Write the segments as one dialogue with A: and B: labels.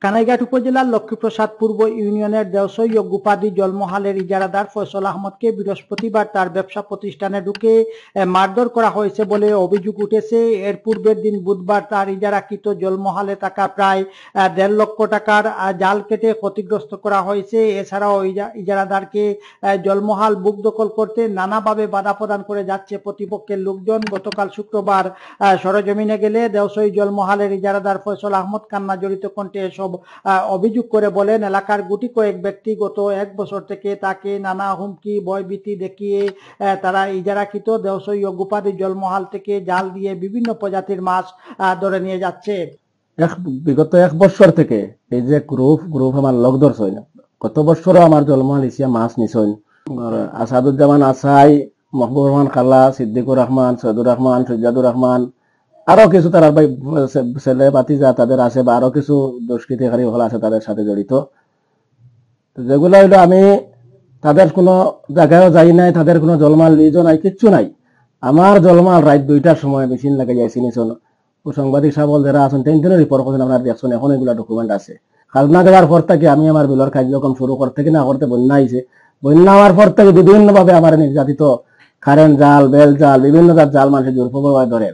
A: কানাইঘাট উপজেলার লক্ষ্মীপ্রসাদ পূর্ব ইউনিয়নের দেওসই ও গুপাদি জলমহালের ইজারাদার ফয়সল আহমদকে বৃহস্পতিবার তার ব্যবসা প্রতিষ্ঠানে ঢুকে মারধর করা হয়েছে বলে অভিযোগ উঠেছে। এর পূর্বের দিন বুধবার তার ইজারাকৃত জলমহালে থাকা প্রায় ১.৫ লক্ষ টাকার জাল কেটে ক্ষতিগ্রস্ত করা হয়েছে। এছাড়াও ইজারাদারকে জলমহাল বুক দখল করতে নানাভাবে বাধা প্রদান করে যাচ্ছে প্রতিপক্ষের লোকজন। গতকাল শুক্রবার সরেজমিনে গেলে দেওসই জলমহালের ইজারাদার ফয়সল আহমদ কান্না জড়িত কণ্ঠে এসব অভিযোগ করে বলেন, এলাকার গুটি কয়েক ব্যক্তি গত ১ বছর থেকে তাকে নানা হুমকি ভয়ভীতি দেখিয়ে তারা ইজারাকৃত দেওসই ও গুপাদি জলমহাল থেকে জাল দিয়ে বিভিন্ন প্রজাতির মাছ ধরে নিয়ে যাচ্ছে।
B: বিগত ১ বছর থেকে এই যে গ্রুপ আমার লক ধরছই না, গত বছরও আমার জলমহাল ইসিয়া মাছ নিছইন। আসাদুজ্জামান আসাই, মহবুব রহমান খালা, সিদ্দিকুর রহমান, সৈয়দুর রহমান, সজ্জাদুর রহমান, আরো কিছু তারা ছেলে বাতিজা তাদের আছে বা আরো কিছু দুষ্কৃতিকারী হল আছে তাদের সাথে জড়িত। যেগুলো হইলো আমি তাদের কোনো জায়গায়ও যাই নাই, তাদের কোনো জলমাল লিজও নাই, কিচ্ছু নাই। আমার জলমাল রাত ২টার সময় মেশিন লাগাই যাইছি নিছন। সাংবাদিক সাবল যারা আছেন তিনজনের রিপোর্ট করছেন, আপনার দেখছেন এখন এগুলা ডকুমেন্ট আছে। খাজনা দেওয়ার পর থেকে আমি আমার বিলর কার্যক্রম শুরু করতে কিনা করতে বন্যা আইছে। বন্যা হওয়ার পর থেকে বিভিন্ন ভাবে আমার নির্যাতিত কারেন্ট জাল, বেল জাল, বিভিন্ন জাল মানুষের জোরপূর্বক ধরে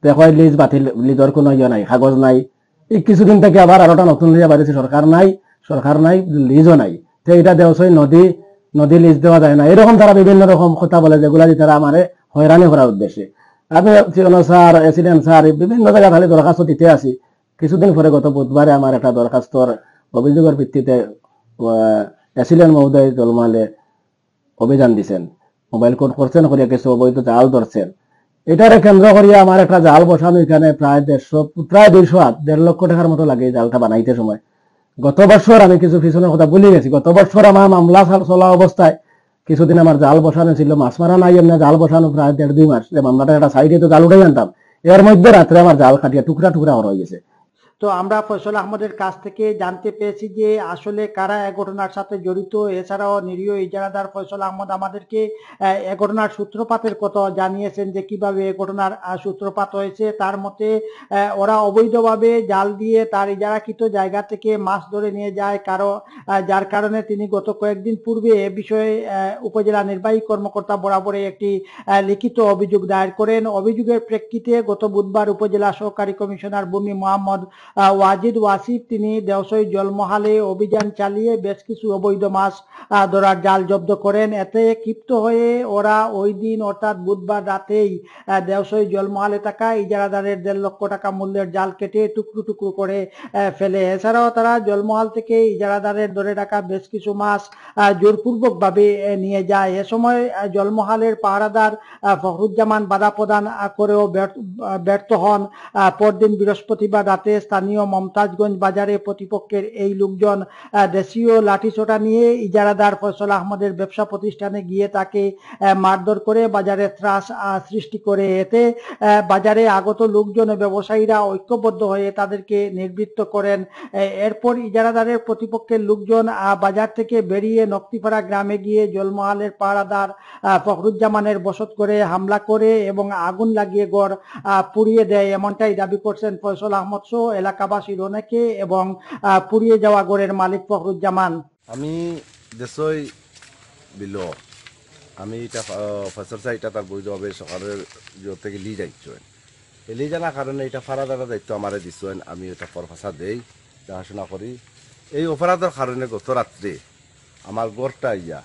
B: দেখো লিজ বাতিল, লিজর কোনো ইয়ে নাই, কাগজ নাই। এই কিছুদিন থেকে আবার আরোটা নতুন লিজে বাড়িছে, সরকার নাই, লিজও নাই। তো এটা দেওসই নদী লিজ দেওয়া যায় না, এরকম তারা বিভিন্ন রকম কথা বলে, যেগুলা তারা আমারে হয়রানি করার উদ্দেশ্যে। আমি স্যার, এসিডেন্ট স্যার, বিভিন্ন জায়গায় খালি দরখাস্ত দিতে আসি। কিছুদিন পরে গত বুধবারে আমার একটা দরখাস্তর অভিযোগের ভিত্তিতে এসিডেন্ট মহোদয় জলমালে অভিযান দিচ্ছেন, মোবাইল কোড করছেন, করিয়া কিছু অবৈধ জাল ধরছেন। এটারে কেন্দ্র করিয়া আমার একটা জাল বসানো, এখানে প্রায় ১.৫ লক্ষ টাকার মতো লাগে জালটা বানাইতে সময়। গত বছর আমি কিছু পিছনের কথা ভুলে গেছি, গত বছর আমার মামলা চলা অবস্থায় কিছুদিন আমার জাল বসানো ছিল, মাছ মারা নাই, এমনি জাল বসানো প্রায় ১.৫-২ মাস। যে মামলাটা একটা সাইডে তো জাল উঠে আনতাম, এর মধ্যে রাত্রে আমার জাল কাটিয়া টুকরা টুকরা হয়ে গেছে।
A: তো আমরা ফয়সল আহমদের কাছ থেকে জানতে পেরেছি যে আসলে কারা এ ঘটনার সাথে জড়িত। এছাড়াও নিরীহ ইজারাদার ফয়সল আহমদ আমাদেরকে এ ঘটনার সূত্রপাতের কথা জানিয়েছেন, যে কিভাবে এ ঘটনার সূত্রপাত হয়েছে। তার মতে ওরা অবৈধভাবে জাল দিয়ে তার ইজারাকৃত জায়গা থেকে মাছ ধরে নিয়ে যায়, যার কারণে তিনি গত কয়েকদিন পূর্বে এ বিষয়ে উপজেলা নির্বাহী কর্মকর্তা বরাবরে একটি লিখিত অভিযোগ দায়ের করেন। অভিযোগের প্রেক্ষিতে গত বুধবার উপজেলা সহকারী কমিশনার ভূমি মোহাম্মদ ওয়াজিদ ওয়াসিফ তিনি দেওসই জলমহালে অভিযান চালিয়ে বেশ কিছু অবৈধ মাছ ধরার জাল জব্দ করেন। এতে ক্ষিপ্ত হয়ে ওরা ওই দিন অর্থাৎ বুধবার রাতেই দেওসই জলমহালে থাকা ইজারাদারের ১.৫ লক্ষ টাকা মূল্যের জাল কেটে টুকরো টুকরো করে ফেলে। এছাড়াও তারা জলমহাল থেকে ইজারাদারের ধরে রাখা বেশ কিছু মাছ জোরপূর্বক ভাবে নিয়ে যায়। এ সময় জলমহালের পাহারাদার ফখরুজ্জামান বাধা প্রদান করেও ব্যর্থ হন। পরদিন বৃহস্পতিবার রাতে স্থানীয় মমতাজগঞ্জ বাজারে প্রতিপক্ষের এই লোকজন দেশীয় লাঠিসোঁটা নিয়ে ইজারাদার ফয়সল আহমদের ব্যবসা প্রতিষ্ঠানে গিয়ে তাকে মারধর করে বাজারে ত্রাস সৃষ্টি করে। এতে বাজারে আগত লোকজন ও ব্যবসায়ীরা ঐক্যবদ্ধ হয়ে তাদেরকে নির্বৃত্ত করেন। এরপর ইজারাদারের প্রতিপক্ষের লোকজন বাজার থেকে বেরিয়ে নক্তিপাড়া গ্রামে গিয়ে জলমহালের পাহারাদার ফখরুজ্জামানের বসত করে হামলা করে এবং আগুন লাগিয়ে ঘর পুড়িয়ে দেয়, এমনটাই দাবি করছেন ফয়সল আহমদ সহ এলাকাবাসীর অনেকে এবং পুড়িয়ে যাওয়া ঘরের মালিক ফখরুজ্জামান।
C: আমি দেশই বিল আমি এটা ফসল এটা তার বৈধভাবে সকালের থেকে লি যাইছেন, লি জানার কারণে এটা ফারাদারা দায়িত্ব আমারে দিচ্ছেন। আমি এটা ফরফাসা দেই, দেখাশোনা করি। এই অপরাধের কারণে গত রাত্রে আমার গড়টা ইয়া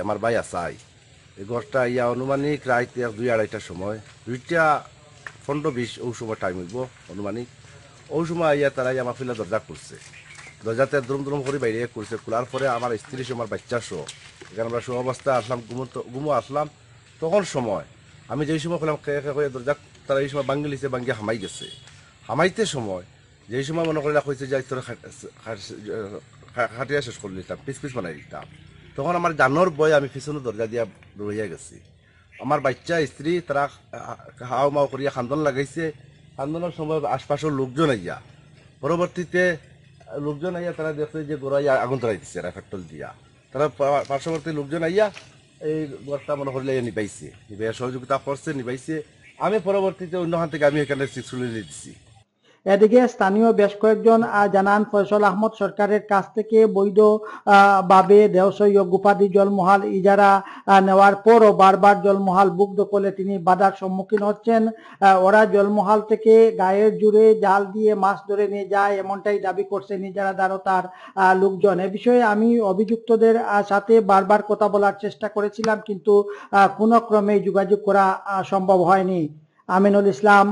C: আমার ভাই আসাই, এই গড়টা ইয়া আনুমানিক রাত ২-২:৩০টার সময়, ২:১৫-২০ ওই সময় টাইম হইব আনুমানিক। ওই সময় ইয়া তারা আমার ফিলা দরজা করছে, দরজাতে দ্রুম করে বাইরে করছে। খোলার পরে আমার স্ত্রী আমার বাচ্চা সহ এখানে আমরা অবস্থা আসলাম, ঘুমো আসলাম। তখন সময় আমি যেই সময় খোলাম দরজা, তারা এই সময় বাঙ্গি লিছে, বাঙ্গি হামাই গেছে। হামাইতে সময় যেই সময় মনে করে হয়েছে যে তোর খাটিয়া শেষ করে দিতাম, পিস বানাই দিতাম, তখন আমার জানোর বয় আমি পিছনে দরজা দিয়া রইয়া গেছি। আমার বাচ্চা স্ত্রী তারা হাও মাও করিয়া খান্দন লাগাইছে। খান্দনের সময় আশপাশের লোকজন আইয়া, পরবর্তীতে লোকজন আইয়া তারা দেখছে যে গোড়াইয়া আগুন ধরাই দিচ্ছে পেট্রোল দিয়া। তারা পার্শ্ববর্তী লোকজন আইয়া এই ঘরটা মনে করলে নিবাইছে, নিবাইয়া সহযোগিতা করছে, নিবাইছে। আমি পরবর্তীতে অন্যখান থেকে আমি এখানে সিক্সুলি দিচ্ছি।
A: এদিকে স্থানীয় বেশ কয়েকজন জানান ফয়সল আহমদ সরকারের কাছ থেকে বৈধ ভাবে দেওসই ও গুপাদি জলমহাল ইজারা নেওয়ার পরও বারবার জলমহাল বুক দখলে তিনি বাধার সম্মুখীন হচ্ছেন। ওরা জলমহাল থেকে গায়ের জুড়ে জাল দিয়ে মাছ ধরে নিয়ে যায়, এমনটাই দাবি করছেন ইজারাদার ও তার লোকজন। এ বিষয়ে আমি অভিযুক্তদের সাথে বারবার কথা বলার চেষ্টা করেছিলাম, কিন্তু কোনো ক্রমেই যোগাযোগ করা সম্ভব হয়নি। আমিনুল ইসলাম,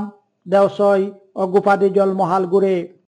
A: দেওসই ও গুপাদি জলমহাল ঘুরে।